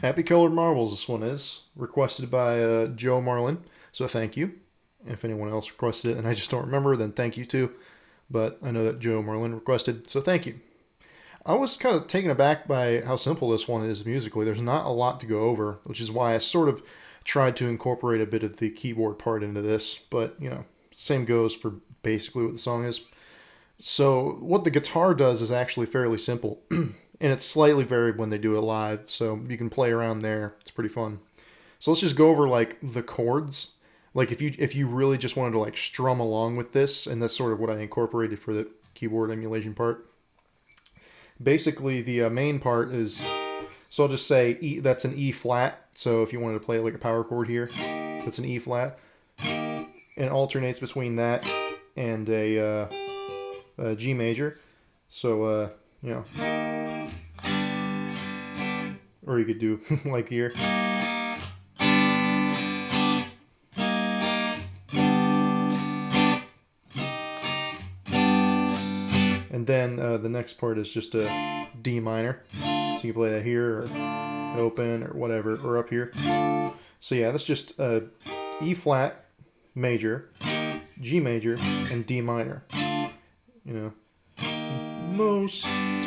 Happy Colored Marbles, this one is. Requested by Joe Marlin, so thank you. And if anyone else requested it and I just don't remember, then thank you too. But I know that Joe Marlin requested, so thank you. I was kind of taken aback by how simple this one is musically. There's not a lot to go over, which is why I sort of tried to incorporate a bit of the keyboard part into this. But, you know, same goes for basically what the song is. So what the guitar does is actually fairly simple. And it's slightly varied when they do it live, so you can play around there. It's pretty fun. So let's just go over like the chords. Like if you really just wanted to like strum along with this, and that's sort of what I incorporated for the keyboard emulation part. Basically, the main part is, so I'll just say E, that's an E flat. So if you wanted to play like a power chord here, that's an E flat. And it alternates between that and a G major. So, you know. Or you could do like here. And then the next part is just a D minor. So you can play that here, or open, or whatever, or up here. So yeah, that's just E flat major, G major, and D minor. You know, most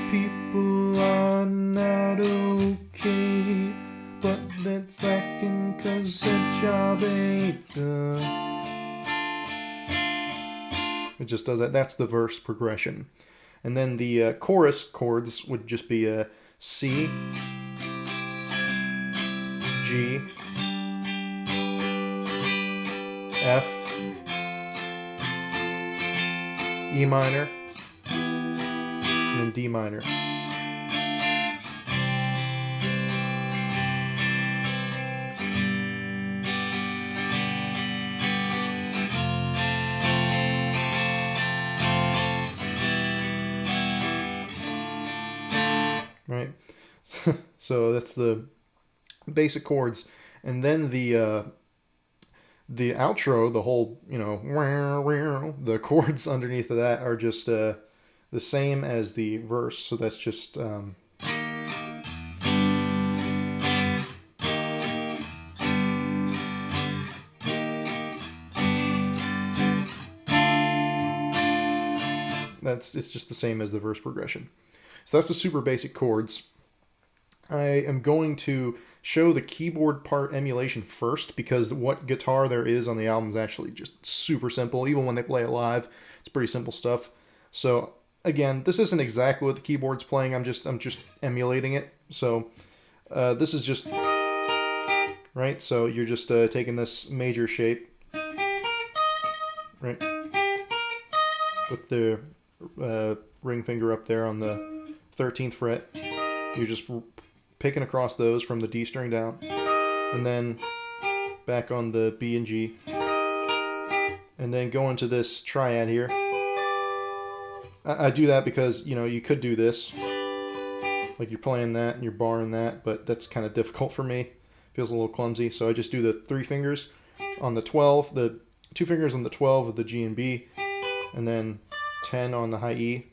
people are not okay, but that's lacking 'cause their job ain't done. It just does that. That's the verse progression. And then the chorus chords would just be a C, G, F, E minor, and then D minor. Right? So that's the basic chords. And then the outro, the whole, you know, the chords underneath of that are just the same as the verse. So that's just it's just the same as the verse progression. So that's the super basic chords. I am going to show the keyboard part emulation first because what guitar there is on the album is actually just super simple. Even when they play it live, it's pretty simple stuff. So again, this isn't exactly what the keyboard's playing. I'm just emulating it. So this is just right. So you're just taking this major shape, right, with the ring finger up there on the 13th fret. You're just picking across those from the D string down, and then back on the B and G, and then go into this triad here. I do that because, you know, you could do this, like you're playing that and you're barring that, but that's kind of difficult for me. Feels a little clumsy, so I just do the 3 fingers on the 12, the 2 fingers on the 12 of the G and B, and then 10 on the high E.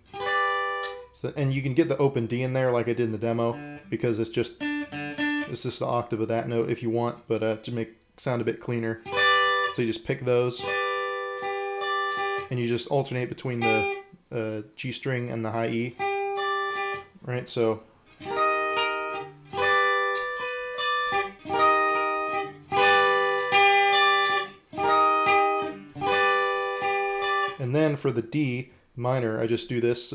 So, and you can get the open D in there like I did in the demo, because it's just the octave of that note if you want, but to make sound a bit cleaner. So you just pick those, and you just alternate between the G string and the high E. Right, so and then for the D minor, I just do this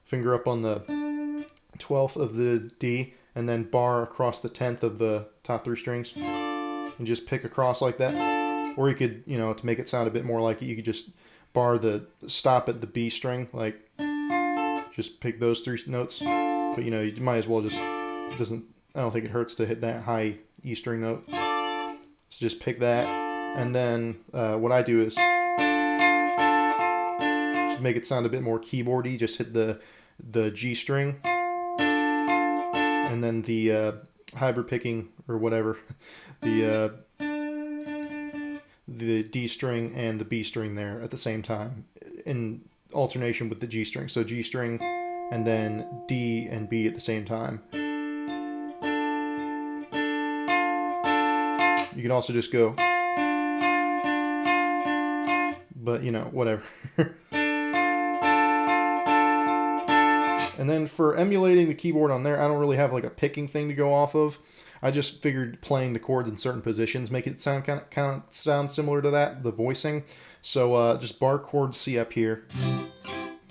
finger up on the 12th of the D, and then bar across the 10th of the top 3 strings, and just pick across like that. Or you could, you know, to make it sound a bit more like it, you could just bar the stop at the B string, like just pick those 3 notes. But you know, you might as well just, I don't think it hurts to hit that high E string note. So just pick that, and then what I do is just make it sound a bit more keyboardy. Just hit the G string, and then the hybrid picking or whatever, the D string and the B string there at the same time in alternation with the G string. So G string and then D and B at the same time. can also just go, but you know, whatever. And then for emulating the keyboard on there, I don't really have like a picking thing to go off of. I just figured playing the chords in certain positions make it sound kind of sound similar to that, the voicing. So just bar chord C up here.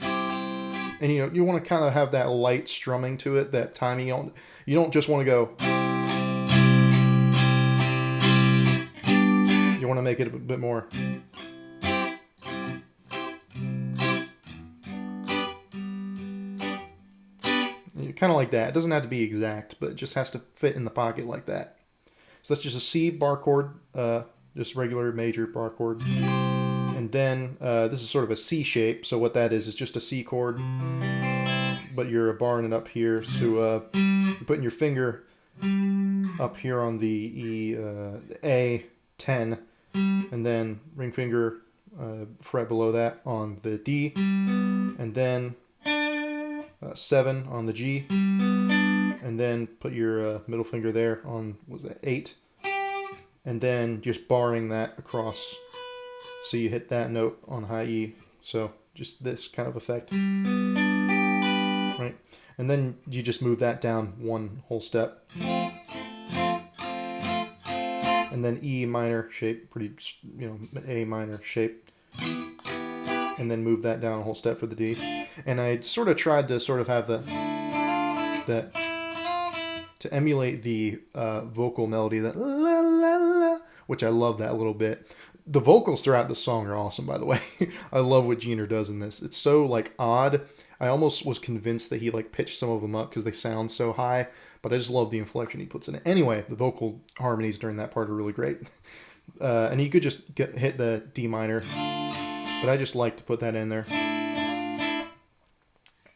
And you know, you want to kind of have that light strumming to it, that timing. You don't just want to go. You want to make it a bit more. Kind of like that. It doesn't have to be exact, but it just has to fit in the pocket like that. So that's just a C bar chord, just regular major bar chord. And then this is sort of a C shape. So what that is just a C chord, but you're barring it up here. So you're putting your finger up here on the A10, and then ring finger fret below that on the D, and then 7 on the G, and then put your middle finger there on, what was that, 8, and then just barring that across so you hit that note on high E. So just this kind of effect, right? And then you just move that down one whole step, and then E minor shape, pretty, you know, A minor shape, and then move that down a whole step for the D. And I sort of tried to sort of have to emulate the vocal melody, that la la la, which I love that a little bit. The vocals throughout the song are awesome, by the way. I love what Jeaner does in this. It's so like odd. I almost was convinced that he like pitched some of them up because they sound so high, but I just love the inflection he puts in it. Anyway, the vocal harmonies during that part are really great. And he could just hit the D minor, but I just like to put that in there.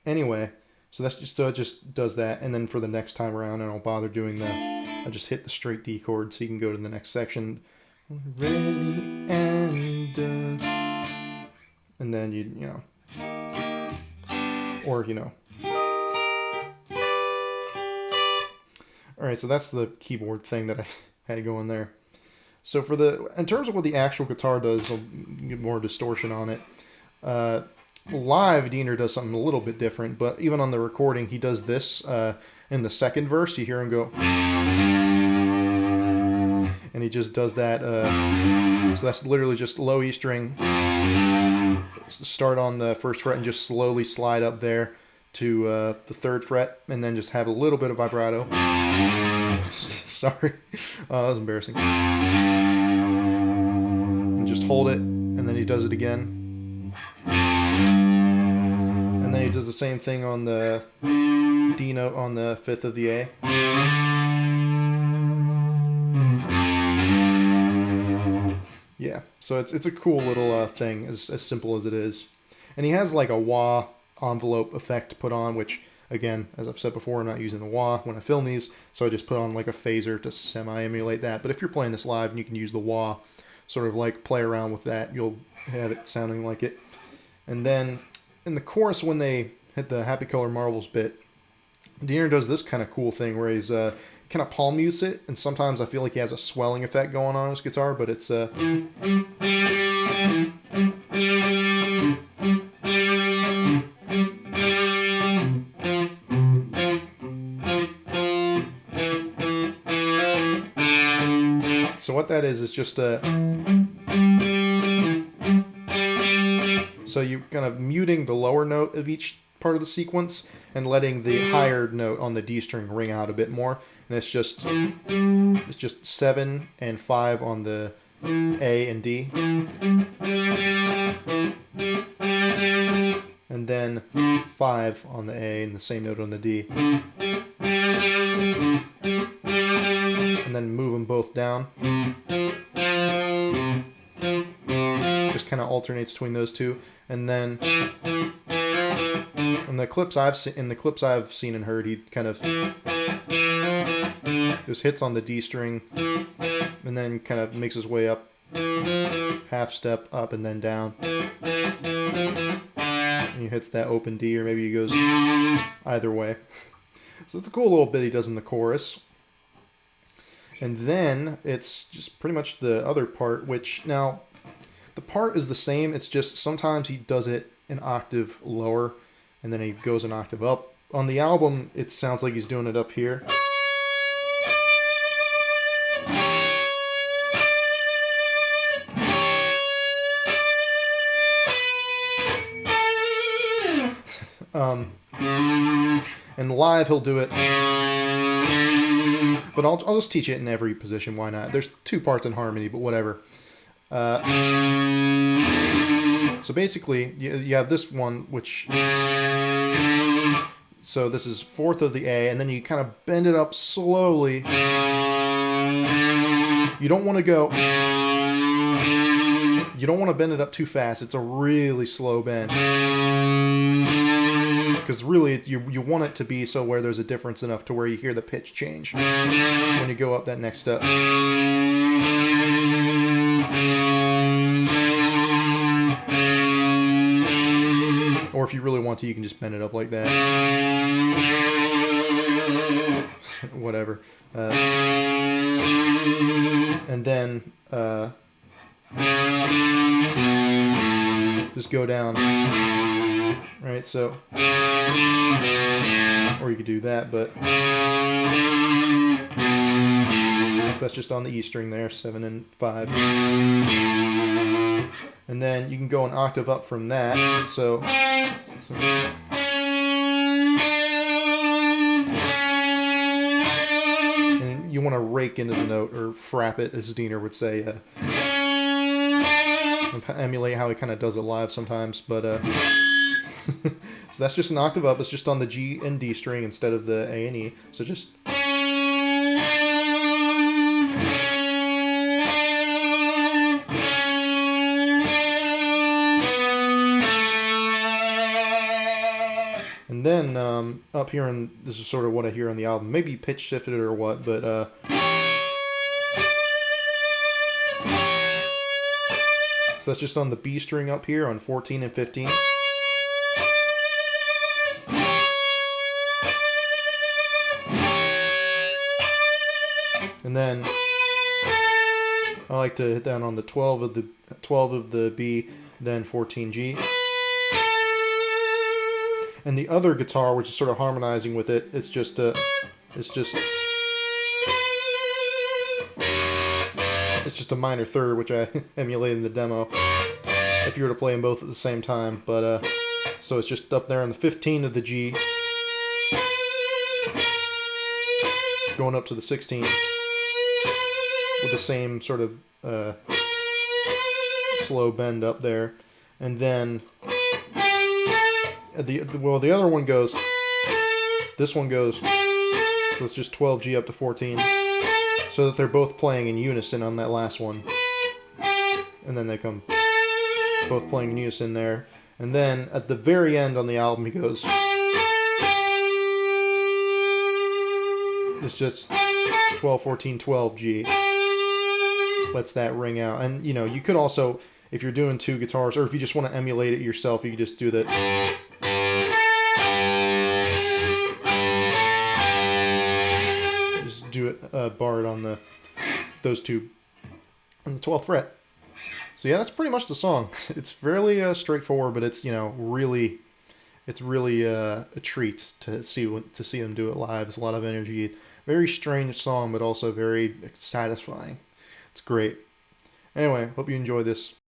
Anyway, so that's just, so it just does that, and then for the next time around, I don't bother doing I just hit the straight D chord so you can go to the next section. Ready and done. And then you know, or you know. All right, so that's the keyboard thing that I had going there. So for in terms of what the actual guitar does, I'll get more distortion on it. Live, Jeaner does something a little bit different, but even on the recording, he does this in the second verse. You hear him go, and he just does that. So that's literally just low E string. Start on the first fret and just slowly slide up there to the third fret, and then just have a little bit of vibrato. Sorry, that was embarrassing. And just hold it, and then he does it again. And then he does the same thing on the D note on the 5th of the A. Yeah, so it's a cool little thing, as simple as it is. And he has like a wah envelope effect put on, which, again, as I've said before, I'm not using the wah when I film these, so I just put on like a phaser to semi-emulate that. But if you're playing this live and you can use the wah, sort of like play around with that, you'll have it sounding like it. And then in the chorus, when they hit the Happy Color Marbles bit, Jeaner does this kind of cool thing where he's kind of palm mutes it, and sometimes I feel like he has a swelling effect going on his guitar, but it's so what that is just so you kind of muting the lower note of each part of the sequence and letting the higher note on the D string ring out a bit more. And it's just 7 and 5 on the A and D. And then 5 on the A and the same note on the D. And then move them both down. Just kind of alternates between those two. And then in the clips I've seen and heard, he kind of just hits on the D string and then kind of makes his way up, half step up and then down. And he hits that open D, or maybe he goes either way. So it's a cool little bit he does in the chorus. And then it's just pretty much the other part, which now the part is the same. It's just sometimes he does it an octave lower and then he goes an octave up. On the album, it sounds like he's doing it up here. And live he'll do it, but I'll just teach it in every position. Why not? There's two parts in harmony, but whatever. So basically, you have this one, which, so this is fourth of the A, and then you kind of bend it up slowly. You don't want to go, you don't want to bend it up too fast. It's a really slow bend. Because really, you want it to be so where there's a difference enough to where you hear the pitch change when you go up that next step. Or if you really want to, you can just bend it up like that. Whatever. And then just go down. Right, so, or you could do that, but so that's just on the E string there, 7 and 5. And then you can go an octave up from that, so and you want to rake into the note, or frap it, as Diener would say, emulate how he kind of does it live sometimes, but so that's just an octave up. It's just on the G and D string instead of the A and E. So just, and then up here, and this is sort of what I hear on the album. Maybe pitch shifted or what, but so that's just on the B string up here on 14 and 15. And then I like to hit down on the 12 of the B, then 14G. And the other guitar, which is sort of harmonizing with it, it's just a minor third, which I emulated in the demo. If you were to play them both at the same time, but so it's just up there on the 15 of the G, going up to the 16. With the same sort of slow bend up there, and then the other one goes. This one goes. So it's just 12G up to 14, so that they're both playing in unison on that last one, and then they come both playing in unison there, and then at the very end on the album he goes. It's just 12, 14, 12G. Lets that ring out. And you know, you could also, if you're doing two guitars, or if you just want to emulate it yourself, you could just do that. Just do it barred on those two on the 12th fret. So yeah, that's pretty much the song. It's fairly straightforward, but it's, you know, really, it's really a treat to see them do it live. It's a lot of energy. Very strange song, but also very satisfying. It's great. Anyway, hope you enjoy this.